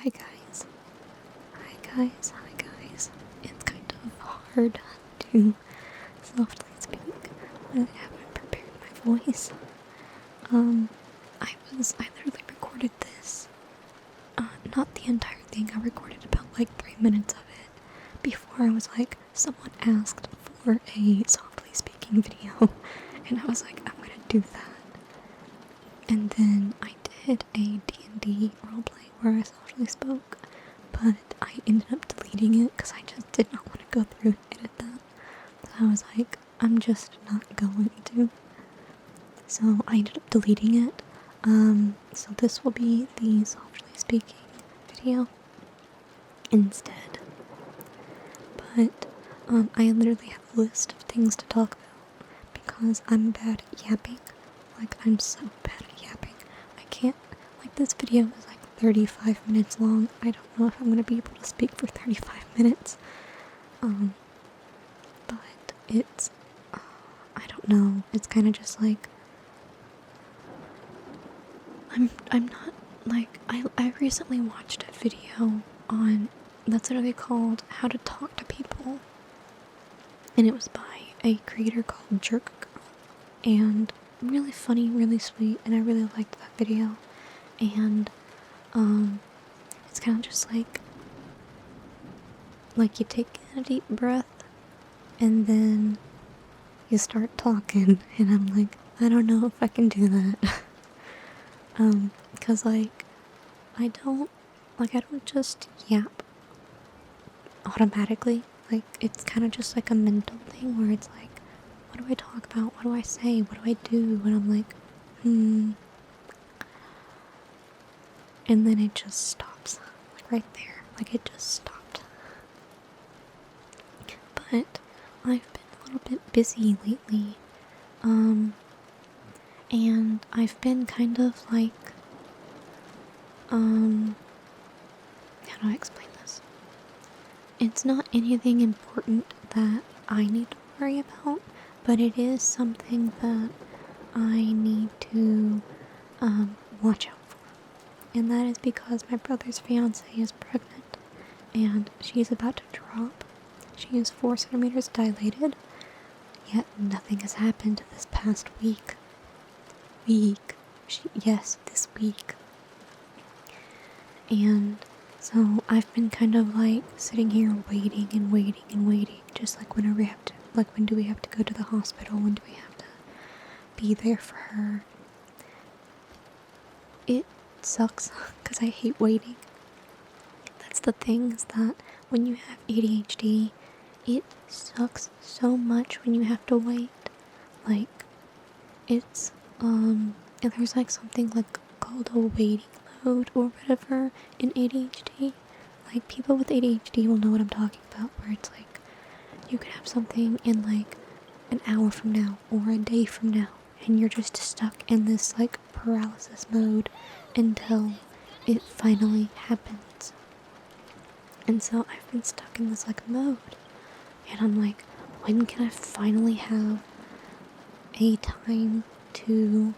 Hi guys. Hi guys. Hi guys. It's kind of hard to softly speak when I haven't prepared my voice. I literally recorded this. Not the entire thing. I recorded about like 3 minutes of it before I was like, someone asked for a softly speaking video, and I was like, I'm gonna do that. And then I did a D&D roleplay where I softly spoke, but I ended up deleting it because I just did not want to go through and edit that. So I was like, I'm just not going to. So I ended up deleting it. So this will be the softly speaking video instead. But I literally have a list of things to talk about because I'm bad at yapping. Like, I'm so bad at yapping. I can't, like, this video is like 35 minutes long. I don't know if I'm gonna be able to speak for 35 minutes. But it's, I don't know. It's kind of just like, I'm not, like, I recently watched a video on, that's literally called How to Talk to People. And it was by a creator called Jerk Girl. And really funny, really sweet, and I really liked that video. And, it's kind of just like you take in a deep breath, and then you start talking, and I'm like, I don't know if I can do that. Cause like, I don't just yap automatically. Like, it's kind of just like a mental thing where it's like, what do I talk about? What do I say? What do I do? And I'm like, And then it just stops. Like, right there. Like, it just stopped. But I've been a little bit busy lately. And I've been kind of like, how do I explain this? It's not anything important that I need to worry about, but it is something that I need to watch out for. And that is because my brother's fiancée is pregnant, and she's about to drop. She is 4 centimeters dilated, yet nothing has happened this past week. Yes, this week. And so I've been kind of like sitting here waiting and waiting and waiting, just like whenever we have to, like, when do we have to go to the hospital? When do we have to be there for her? It sucks because I hate waiting. That's the thing, is that when you have ADHD, it sucks so much when you have to wait. Like, it's, there's like something like called a waiting mode or whatever in ADHD. Like, people with ADHD will know what I'm talking about, where it's like, you could have something in like an hour from now or a day from now, and you're just stuck in this like paralysis mode until it finally happens. And so I've been stuck in this like mode, and I'm like, when can I finally have a time to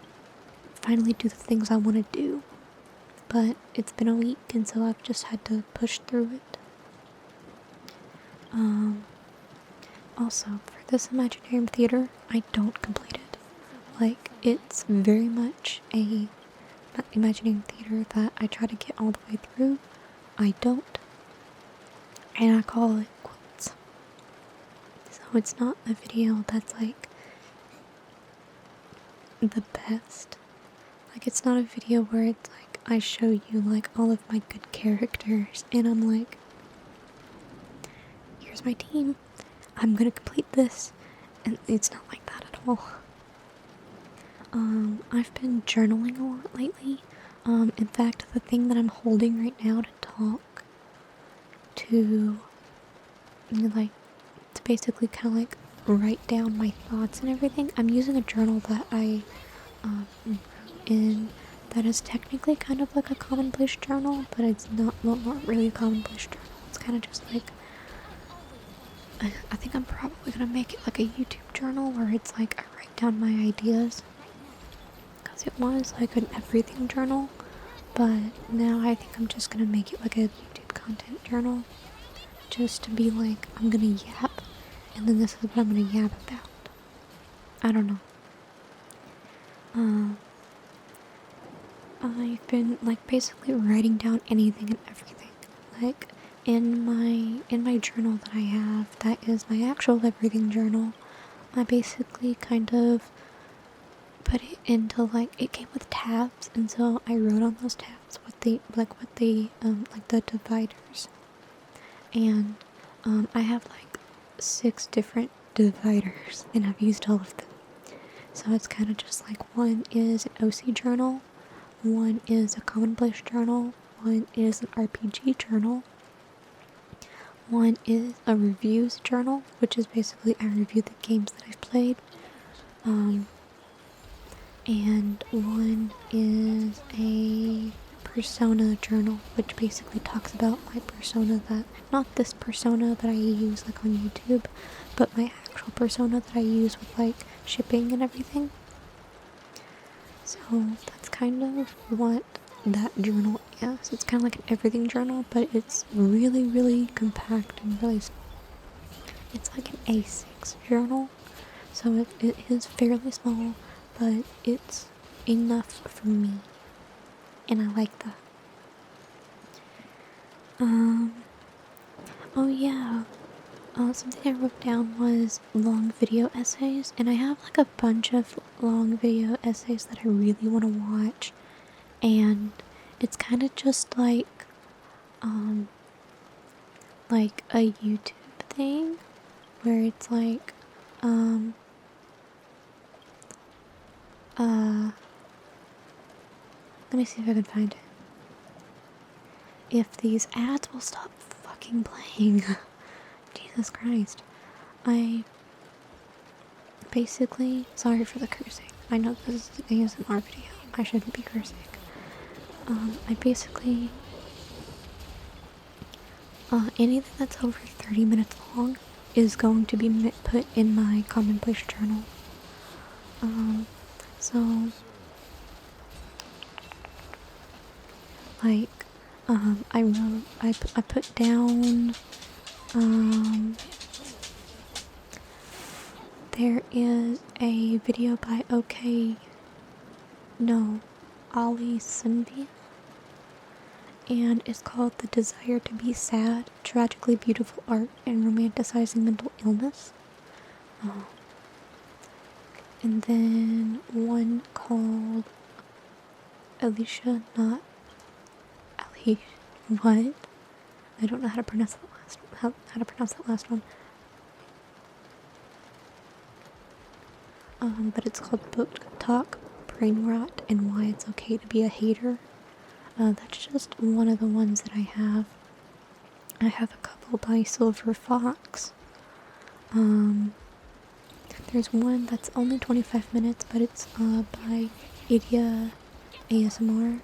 finally do the things I want to do? But it's been a week, and so I've just had to push through it. Also, for this Imaginarium Theatre, I don't complete it. Like, it's very much a Imaginarium Theatre that I try to get all the way through. I don't. And I call it quotes. So it's not a video that's like the best. Like, it's not a video where it's like I show you like all of my good characters and I'm like, here's my team, I'm gonna complete this. And it's not like that at all. I've been journaling a lot lately. In fact, the thing that I'm holding right now to talk to, like, to basically kind of like write down my thoughts and everything, I'm using a journal that I wrote in, that is technically kind of like a commonplace journal, but it's not really a commonplace journal. It's kind of just like, I think I'm probably gonna make it like a YouTube journal where it's like I write down my ideas, because it was like an everything journal, but now I think I'm just gonna make it like a YouTube content journal, just to be like, I'm gonna yap, and then this is what I'm gonna yap about. I don't know. I've been like basically writing down anything and everything. Like in my journal that I have, that is my actual everything journal. I basically kind of put it into like, it came with tabs, and so I wrote on those tabs what the dividers. And I have like 6 different dividers, and I've used all of them. So it's kind of just like, one is an OC journal, one is a commonplace journal, one is an RPG journal, one is a reviews journal, which is basically I review the games that I've played, and one is a persona journal, which basically talks about my persona, that not this persona that I use like on YouTube, but my actual persona that I use with like shipping and everything. So that's kind of what that journal is. It's kind of like an everything journal, but it's really, really compact and really small. It's like an A6 journal, so it is fairly small, but it's enough for me, and I like that. Oh yeah, something I wrote down was long video essays, and I have like a bunch of long video essays that I really want to watch, and it's kind of just like a YouTube thing, where it's like, let me see if I can find it. If these ads will stop fucking playing. Jesus Christ. I basically, sorry for the cursing. I know this is an ASMR video. I shouldn't be cursing. I basically, anything that's over 30 minutes long is going to be put in my commonplace journal. So, like, I put down, there is a video by Ali Sunbi, and it's called The Desire to Be Sad, Tragically Beautiful Art and Romanticizing Mental Illness. And then one called Alicia, not Ali. What? I don't know how to pronounce that last one. But it's called Book Talk, Brain Rot, and Why It's Okay to Be a Hater. That's just one of the ones that I have. I have a couple by Silver Fox. There's one that's only 25 minutes, but it's by Idia ASMR,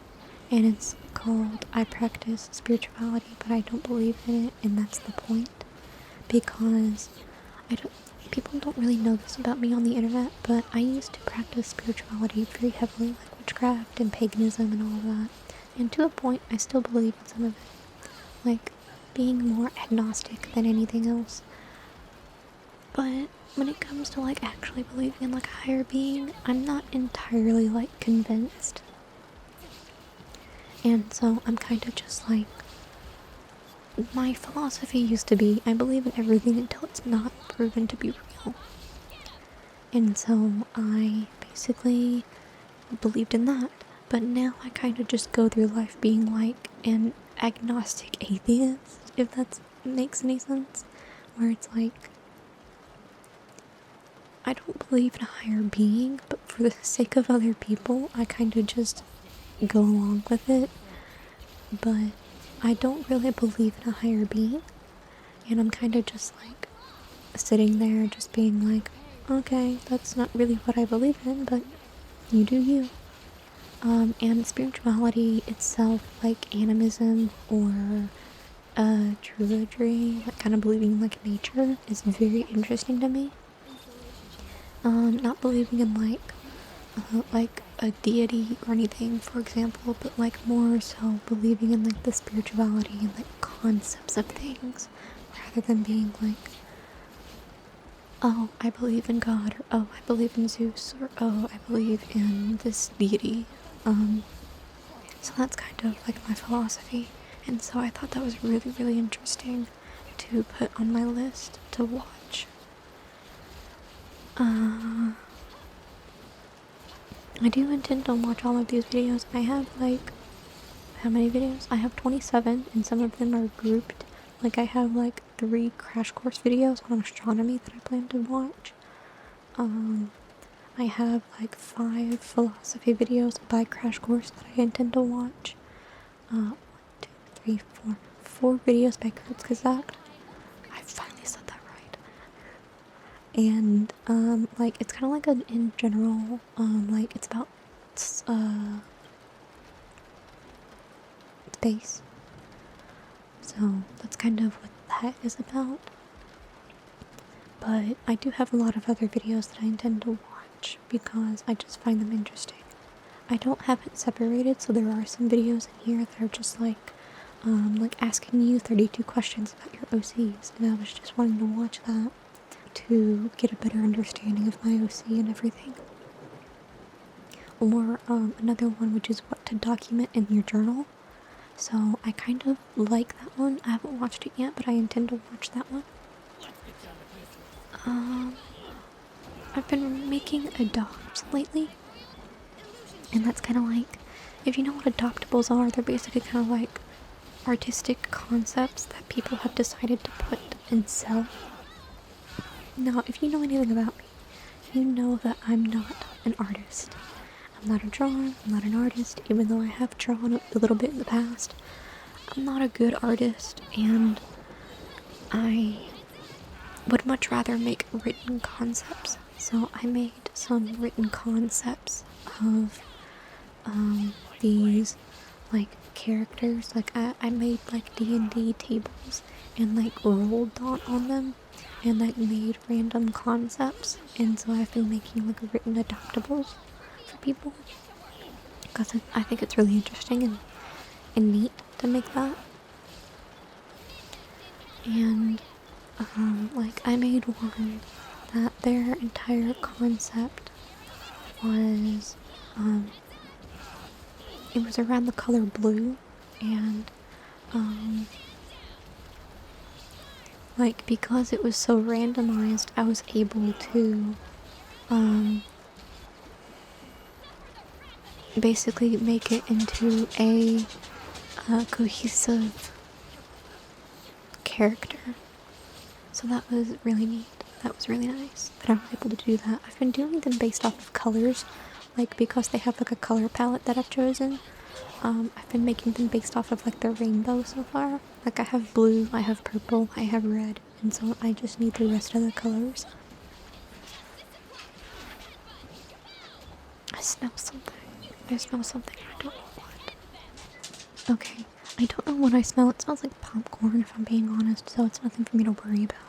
and it's called I Practice Spirituality, but I don't believe in it, and that's the point, because people don't really know this about me on the internet, but I used to practice spirituality very heavily, like witchcraft and paganism and all of that, and to a point I still believe in some of it, like being more agnostic than anything else. But when it comes to like actually believing in like a higher being, I'm not entirely like convinced. And so I'm kind of just like, my philosophy used to be, I believe in everything until it's not proven to be real. And so I basically believed in that. But now I kind of just go through life being like an agnostic atheist, if that makes any sense. Where it's like, I don't believe in a higher being, but for the sake of other people, I kind of just go along with it. But I don't really believe in a higher being, and I'm kind of just like sitting there just being like, okay, that's not really what I believe in, but you do you. And spirituality itself, like animism or druidry, like kind of believing in like nature, is very interesting to me. Not believing in like a deity or anything, for example, but like more so believing in like the spirituality and like concepts of things, rather than being like, oh, I believe in God, or oh, I believe in Zeus, or oh, I believe in this deity. So that's kind of like my philosophy, and so I thought that was really, really interesting to put on my list to watch. I do intend to watch all of these videos. I have like, how many videos? I have 27, and some of them are grouped. Like I have like 3 crash course videos on astronomy that I plan to watch. I have like 5 philosophy videos by crash course that I intend to watch. 1, 2, 3, 4. 4 videos by Gacha. I finally said that right. And like it's kind of like an in general, like it's about space. So that's kind of what that is about. But I do have a lot of other videos that I intend to watch because I just find them interesting. I don't have it separated, so there are some videos in here that are just like asking you 32 questions about your OCs, and I was just wanting to watch that to get a better understanding of my OC and everything. Or another one, which is what to document in your journal. So I kind of like that one. I haven't watched it yet, but I intend to watch that one. I've been making adopts lately, and that's kind of like, if you know what adoptables are, they're basically kind of like artistic concepts that people have decided to put and sell. Now, if you know anything about me, you know that I'm not an artist. I'm not a drawer, I'm not an artist, even though I have drawn a little bit in the past. I'm not a good artist, and I would much rather make written concepts. So I made some written concepts of these like characters. Like I made like D&D tables and like rolled on them and like made random concepts, and so I've been making like written adoptables for people because I think it's really interesting and neat to make that. And like I made one that their entire concept was it was around the color blue, and like because it was so randomized, I was able to basically make it into a cohesive character. So that was really neat. That was really nice that I was able to do that. I've been doing them based off of colors, like because they have like a color palette that I've chosen. I've been making them based off of like the rainbow so far. Like I have blue, I have purple, I have red, and so I just need the rest of the colors. I smell something. I smell something. I don't know what. Okay. I don't know what I smell. It smells like popcorn, if I'm being honest, so it's nothing for me to worry about.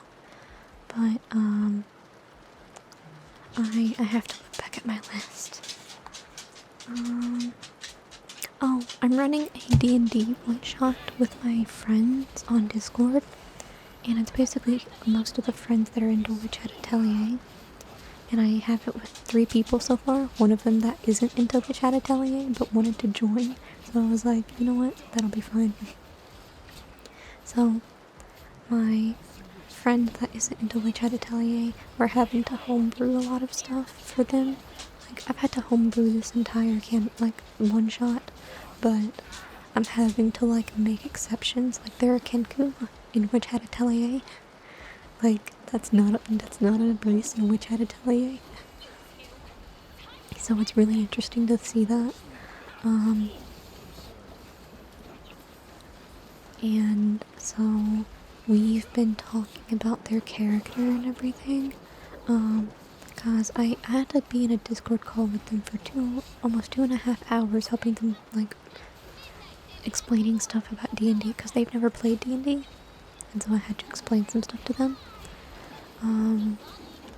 But, I have to look back at my list. Oh, I'm running a D&D one-shot with my friends on Discord, and it's basically most of the friends that are into Witch Hat Atelier. And I have it with 3 people so far, one of them that isn't into Witch Hat Atelier but wanted to join, so I was like, you know what, that'll be fine. So, my friend that isn't into Witch Hat Atelier, we're having to homebrew a lot of stuff for them. Like, I've had to homebrew this entire one shot, but I'm having to, like, make exceptions. Like, there are Kenku in Witch Hat Atelier. Like, that's not a race in Witch Hat Atelier. So it's really interesting to see that. And so we've been talking about their character and everything. Because I had to be in a Discord call with them for almost 2.5 hours, helping them, like, explaining stuff about D&D, because they've never played D&D, and so I had to explain some stuff to them.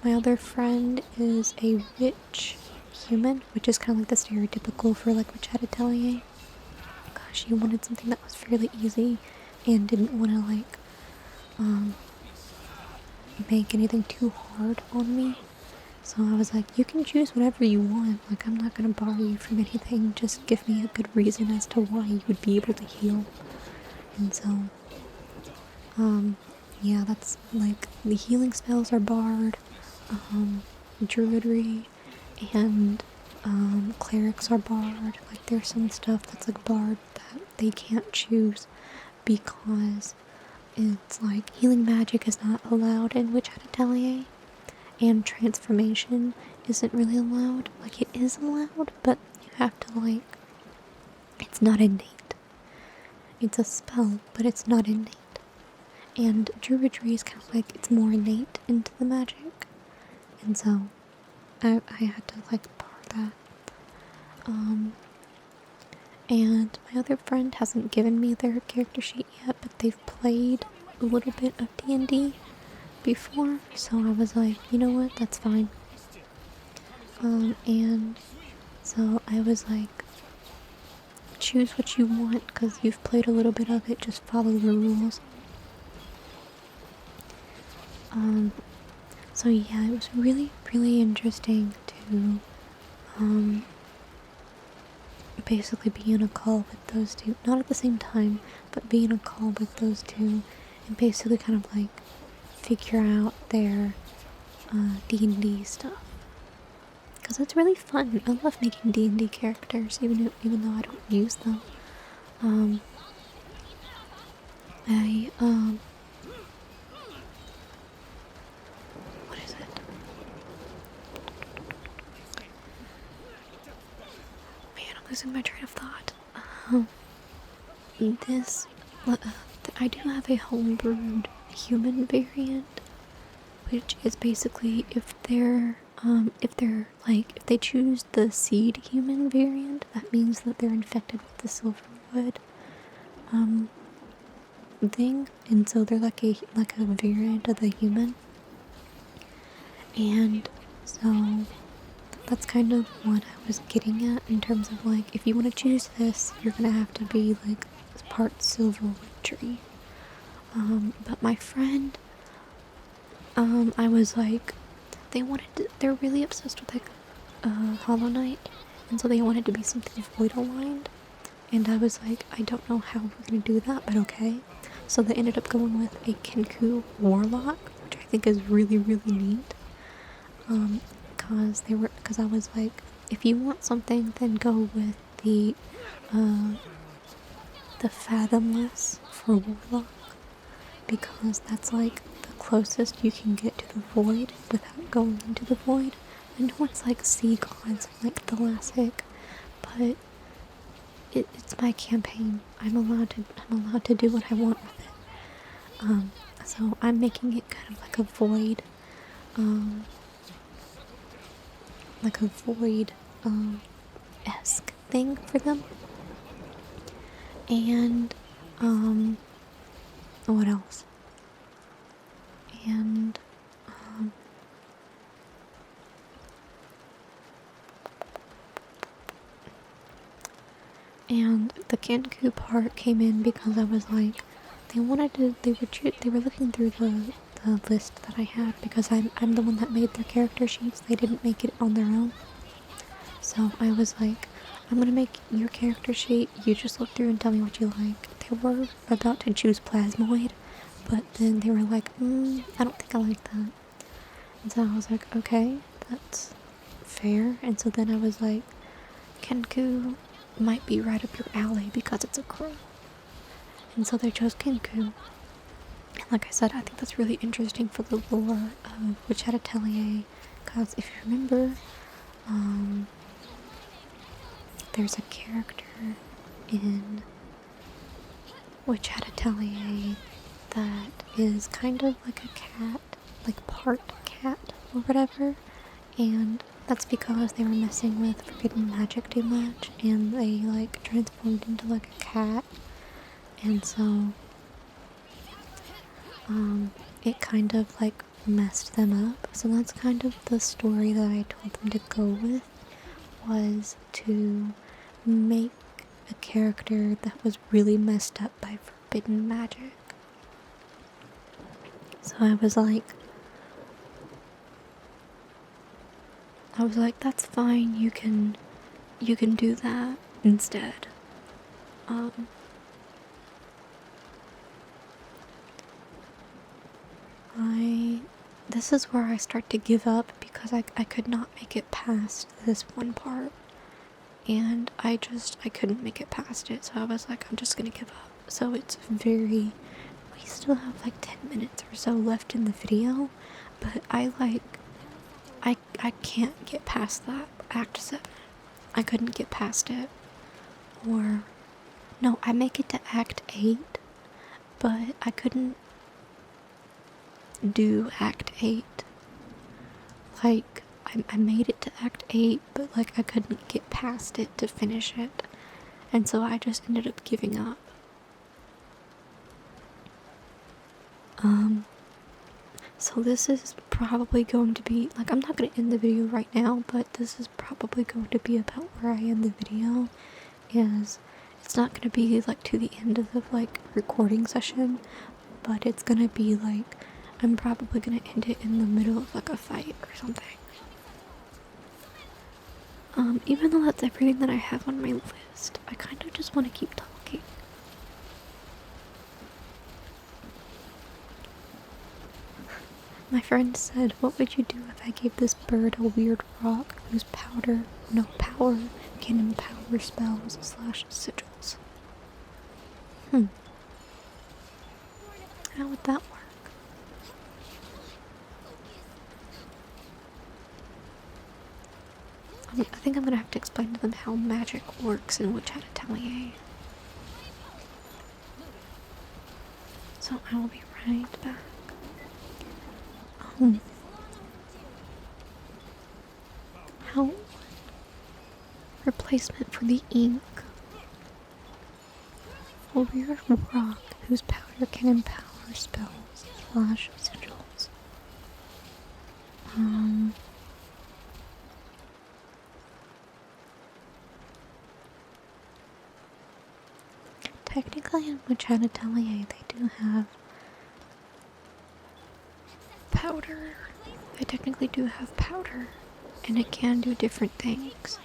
My other friend is a witch. human, which is kind of like the stereotypical for like Richard Atelier. She wanted something that was fairly easy and didn't want to like make anything too hard on me. So I was like, you can choose whatever you want. Like, I'm not gonna bar you from anything. Just give me a good reason as to why you would be able to heal. And so, yeah, that's like the healing spells are barred. Druidry and clerics are barred. Like, there's some stuff that's like barred that they can't choose because it's like healing magic is not allowed in Witch Hat Atelier. And transformation isn't really allowed. Like, it is allowed, but you have to, like, it's not innate. It's a spell, but it's not innate. And druidry is kind of like, it's more innate into the magic. And so, I had to, like, bar that. And my other friend hasn't given me their character sheet yet, but they've played a little bit of D&D before, so I was like, you know what, that's fine. And so I was like, choose what you want, because you've played a little bit of it, just follow the rules. So yeah, it was really, really interesting to, basically be in a call with those two, not at the same time, but be in a call with those two, and basically kind of like, figure out their D&D stuff, because it's really fun. I love making D&D characters, even though I don't use them. What is it? Man, I'm losing my train of thought. I do have a homebrewed human variant, which is basically if they choose the seed human variant, that means that they're infected with the silverwood thing, and so they're like a variant of the human. And so that's kind of what I was getting at in terms of like, if you want to choose this, you're gonna have to be like part silverwood tree. But my friend, I was like, they're really obsessed with like Hollow Knight, and so they wanted to be something void aligned, and I was like, I don't know how we're gonna do that, but okay. So they ended up going with a Kenku Warlock, which I think is really, really neat. Because I was like, if you want something, then go with the Fathomless for Warlock, because that's like the closest you can get to the void without going into the void. I know it's like sea gods and like Thalassic, but it's my campaign. I'm allowed to do what I want with it. So I'm making it kind of like a void, esque thing for them. And what else? And the Kenku part came in because I was like, they were looking through the list that I had, because I'm the one that made their character sheets. They didn't make it on their own. So I was like, I'm gonna make your character sheet, you just look through and tell me what you like. They were about to choose Plasmoid, but then they were like, I don't think I like that. And so I was like, okay, that's fair. And so then I was like, Kenku might be right up your alley because it's a crow. And so they chose Kenku. And like I said, I think that's really interesting for the lore of Witch Hat Atelier, because if you remember, there's a character in Witch Hat Atelier that is kind of like a cat, like part cat or whatever, and that's because they were messing with forbidden magic too much, and they like transformed into like a cat, and so it kind of like messed them up. So that's kind of the story that I told them to go with. was to make a character that was really messed up by forbidden magic. So I was like, that's fine, you can do that instead. This is where I start to give up because I could not make it past this one part. And I couldn't make it past it, so I was like, I'm just gonna give up. So we still have like 10 minutes or so left in the video, but I can't get past that Act 7. I couldn't get past it. Or, no, I make it to Act 8, but I couldn't do Act 8. Like, I made it to Act 8, but like I couldn't get past it to finish it. And so I just ended up giving up. So this is probably going to be, like, I'm not going to end the video right now, but this is probably going to be about where I end the video. It's not going to be like to the end of the like recording session, but it's going to be like, I'm probably going to end it in the middle of like a fight or something. Even though that's everything that I have on my list, I kind of just want to keep talking. My friend said, what would you do if I gave this bird a weird rock whose power can empower spells / sigils? How would that work? I think I'm gonna have to explain to them how magic works in Witch Atelier. So I will be right back. How? Replacement for the ink. A weird rock whose powder can empower spells / sigils. Technically in Witch Atelier they do have powder. They technically do have powder, and it can do different things.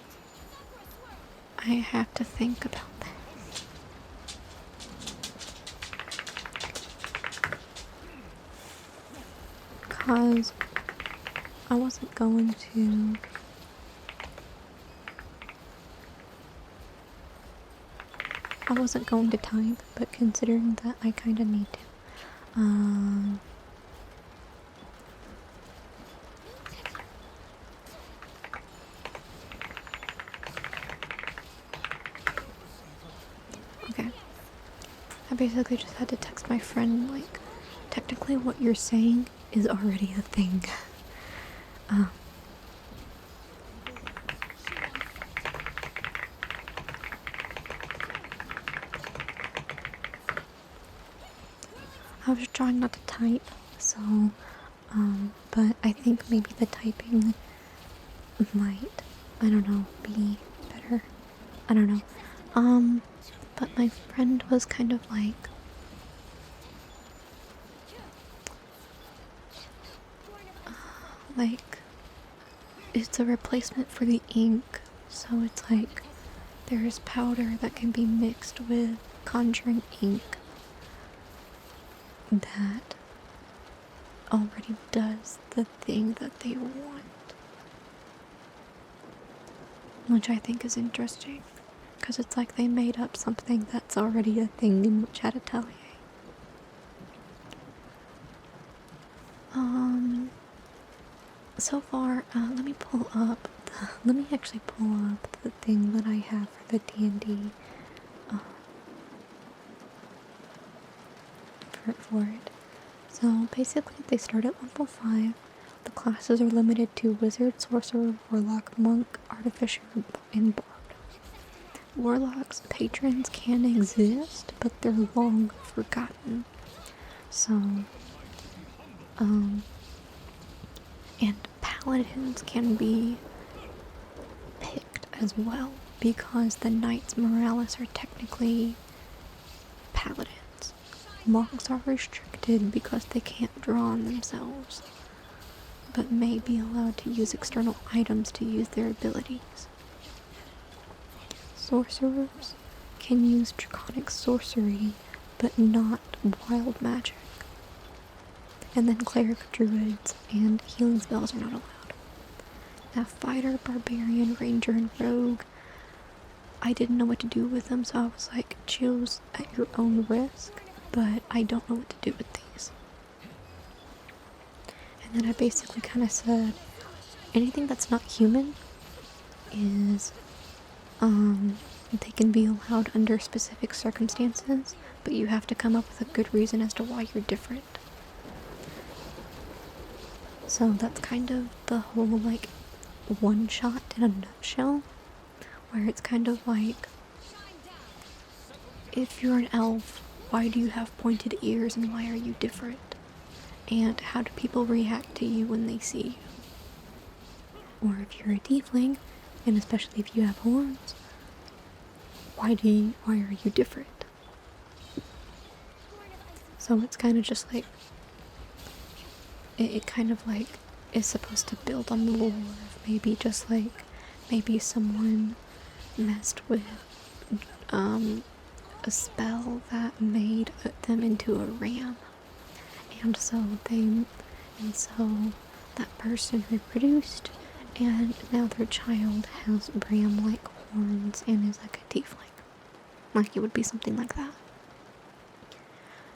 I have to think about that. Because I wasn't going to type, but considering that I kinda need to. Okay. I basically just had to text my friend, like, technically what you're saying is already a thing. I was trying not to type, so, but I think maybe the typing might, I don't know, be better. I don't know. But my friend was kind of like, it's a replacement for the ink, so it's like, there's powder that can be mixed with conjuring ink that already does the thing that they want, which I think is interesting, because it's like they made up something that's already a thing in Witch Atelier. So far, let me actually pull up the thing that I have for the D&D, for it. So basically they start at level 5. The classes are limited to Wizard, Sorcerer, Warlock, Monk, Artificer, and Bard. Warlocks patrons can exist, but they're long forgotten. So, and paladins can be picked, I as well, because the knights Moralis are technically paladins. Monks are restricted because they can't draw on themselves, but may be allowed to use external items to use their abilities. Sorcerers can use draconic sorcery, but not wild magic. And then cleric, druids, and healing spells are not allowed. Now fighter, barbarian, ranger, and rogue, I didn't know what to do with them, so I was like, choose at your own risk, but I don't know what to do with these. And then I basically kind of said, anything that's not human is, they can be allowed under specific circumstances, but you have to come up with a good reason as to why you're different. So that's kind of the whole, like, one shot in a nutshell, where it's kind of like, if you're an elf, why do you have pointed ears and why are you different? And how do people react to you when they see you? Or if you're a tiefling, and especially if you have horns, why are you different? So it's kind of just like, it kind of like is supposed to build on the lore of maybe just like, maybe someone messed with a spell that made them into a ram, and so that person reproduced, and now their child has ram-like horns and is like a tiefling. Like, it would be something like that.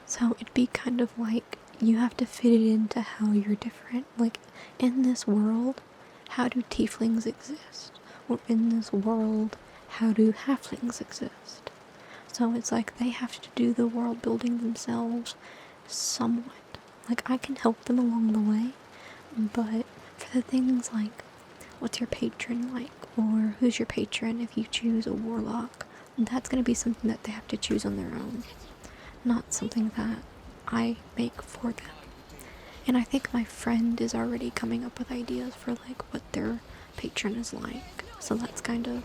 So it'd be kind of like, you have to fit it into how you're different. Like, in this world, how do tieflings exist? Or in this world, how do halflings exist? So it's like they have to do the world building themselves somewhat. Like, I can help them along the way, but for the things like, what's your patron like? Or who's your patron if you choose a warlock? That's going to be something that they have to choose on their own. Not something that I make for them. And I think my friend is already coming up with ideas for like what their patron is like. So that's good.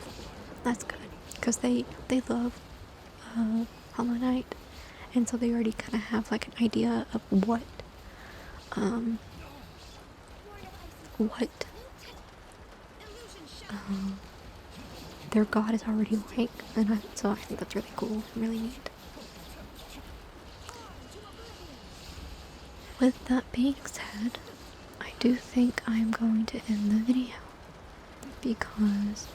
Because they love Hollow Knight. And so they already kind of have like an idea of what their god is already like. And so I think that's really cool and really neat. With that being said, I do think I'm going to end the video, because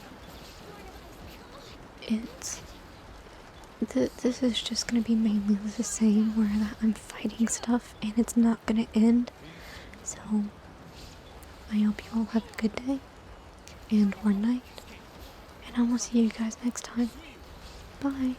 this is just going to be mainly the same, where that I'm fighting stuff and it's not going to end. So I hope you all have a good day and or night, and I will see you guys next time. Bye.